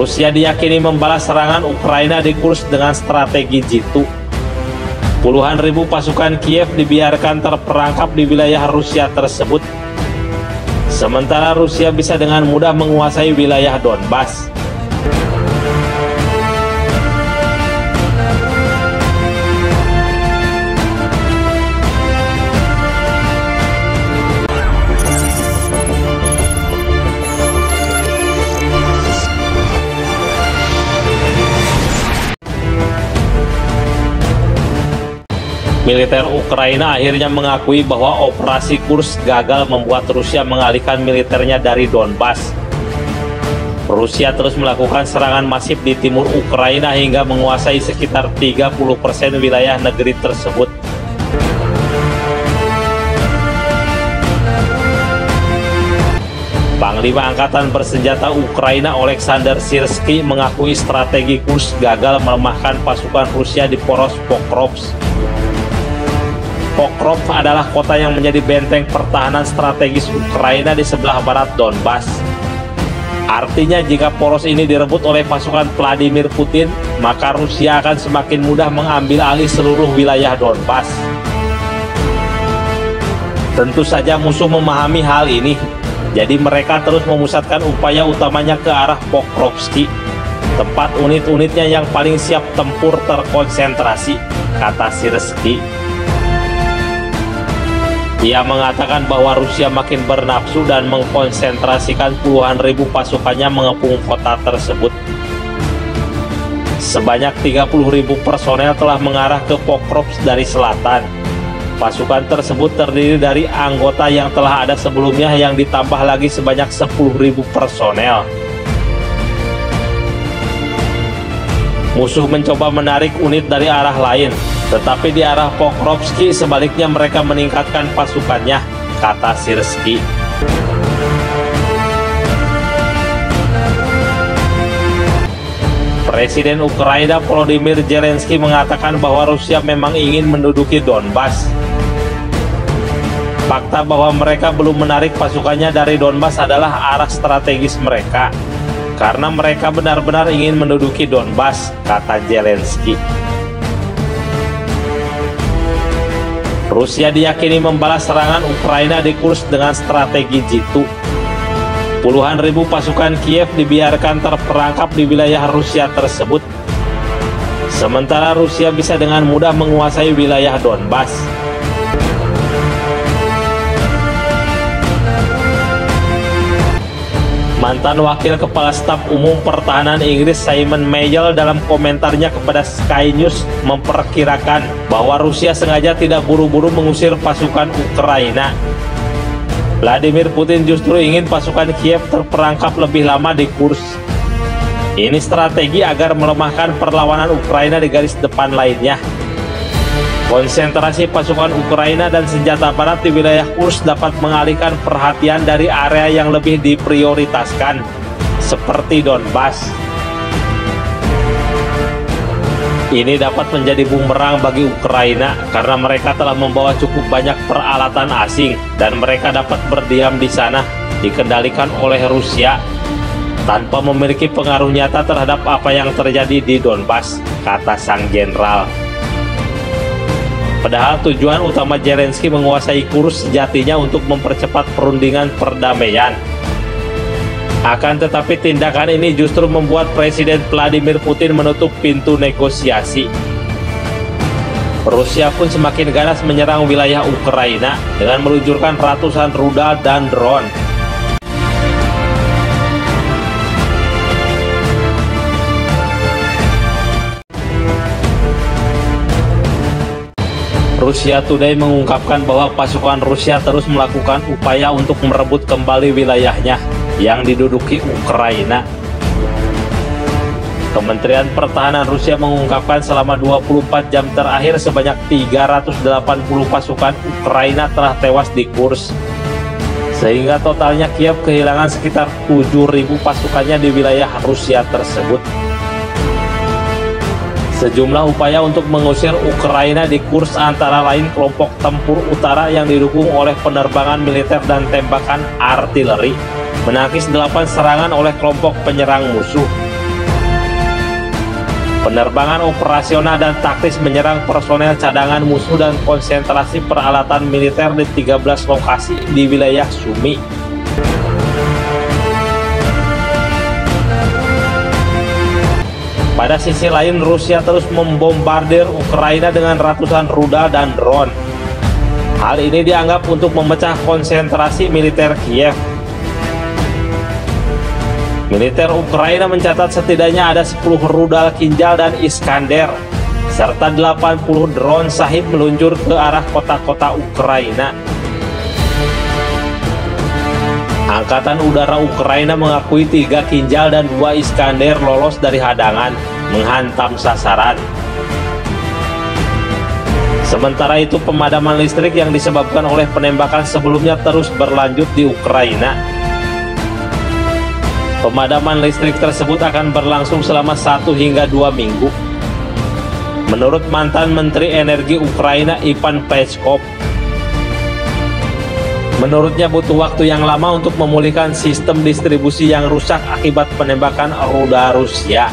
Rusia diyakini membalas serangan Ukraina di Kursk dengan strategi jitu. Puluhan ribu pasukan Kiev dibiarkan terperangkap di wilayah Rusia tersebut. Sementara Rusia bisa dengan mudah menguasai wilayah Donbas. Militer Ukraina akhirnya mengakui bahwa operasi Kursk gagal membuat Rusia mengalihkan militernya dari Donbas. Rusia terus melakukan serangan masif di timur Ukraina hingga menguasai sekitar 30% wilayah negeri tersebut. Panglima Angkatan Bersenjata Ukraina Oleksandr Syrskyi mengakui strategi Kursk gagal melemahkan pasukan Rusia di poros Pokrovsk. Pokrovsk adalah kota yang menjadi benteng pertahanan strategis Ukraina di sebelah barat Donbas. Artinya jika poros ini direbut oleh pasukan Vladimir Putin, maka Rusia akan semakin mudah mengambil alih seluruh wilayah Donbas. Tentu saja musuh memahami hal ini, jadi mereka terus memusatkan upaya utamanya ke arah Pokrovsk, tempat unit-unitnya yang paling siap tempur terkonsentrasi, kata Syrskyi. Ia mengatakan bahwa Rusia makin bernafsu dan mengkonsentrasikan puluhan ribu pasukannya mengepung kota tersebut. Sebanyak 30.000 personel telah mengarah ke Pokrovsk dari selatan. Pasukan tersebut terdiri dari anggota yang telah ada sebelumnya yang ditambah lagi sebanyak 10.000 personel. Musuh mencoba menarik unit dari arah lain, tetapi di arah Pokrovsk sebaliknya mereka meningkatkan pasukannya, kata Syrskyi. Presiden Ukraina Volodymyr Zelensky mengatakan bahwa Rusia memang ingin menduduki Donbas. Fakta bahwa mereka belum menarik pasukannya dari Donbas adalah arah strategis mereka, karena mereka benar-benar ingin menduduki Donbas, kata Zelensky. Rusia diyakini membalas serangan Ukraina di Kursk dengan strategi jitu. Puluhan ribu pasukan Kiev dibiarkan terperangkap di wilayah Rusia tersebut. Sementara Rusia bisa dengan mudah menguasai wilayah Donbas. Mantan Wakil Kepala Staf Umum Pertahanan Inggris Simon Mayall dalam komentarnya kepada Sky News memperkirakan bahwa Rusia sengaja tidak buru-buru mengusir pasukan Ukraina. Vladimir Putin justru ingin pasukan Kiev terperangkap lebih lama di Kursk. Ini strategi agar melemahkan perlawanan Ukraina di garis depan lainnya. Konsentrasi pasukan Ukraina dan senjata barat di wilayah Kursk dapat mengalihkan perhatian dari area yang lebih diprioritaskan, seperti Donbas. Ini dapat menjadi bumerang bagi Ukraina karena mereka telah membawa cukup banyak peralatan asing dan mereka dapat berdiam di sana, dikendalikan oleh Rusia, tanpa memiliki pengaruh nyata terhadap apa yang terjadi di Donbas, kata sang jenderal. Padahal tujuan utama Zelensky menguasai Kursk sejatinya untuk mempercepat perundingan perdamaian. Akan tetapi tindakan ini justru membuat Presiden Vladimir Putin menutup pintu negosiasi. Rusia pun semakin ganas menyerang wilayah Ukraina dengan meluncurkan ratusan rudal dan drone. Russia Today mengungkapkan bahwa pasukan Rusia terus melakukan upaya untuk merebut kembali wilayahnya yang diduduki Ukraina. Kementerian Pertahanan Rusia mengungkapkan selama 24 jam terakhir sebanyak 380 pasukan Ukraina telah tewas di Kursk. Sehingga totalnya Kiev kehilangan sekitar 7.000 pasukannya di wilayah Rusia tersebut. Sejumlah upaya untuk mengusir Ukraina di Kursk antara lain kelompok tempur utara yang didukung oleh penerbangan militer dan tembakan artileri menangkis 8 serangan oleh kelompok penyerang musuh. Penerbangan operasional dan taktis menyerang personel cadangan musuh dan konsentrasi peralatan militer di 13 lokasi di wilayah Sumi. Pada sisi lain, Rusia terus membombardir Ukraina dengan ratusan rudal dan drone. Hal ini dianggap untuk memecah konsentrasi militer Kiev. Militer Ukraina mencatat setidaknya ada 10 rudal Kinjal dan Iskander, serta 80 drone Shahid meluncur ke arah kota-kota Ukraina. Angkatan Udara Ukraina mengakui 3 Kinjal dan 2 Iskander lolos dari hadangan, menghantam sasaran. Sementara itu, pemadaman listrik yang disebabkan oleh penembakan sebelumnya terus berlanjut di Ukraina. Pemadaman listrik tersebut akan berlangsung selama 1 hingga 2 minggu. Menurut mantan Menteri Energi Ukraina Ivan Peskov, menurutnya butuh waktu yang lama untuk memulihkan sistem distribusi yang rusak akibat penembakan rudal Rusia.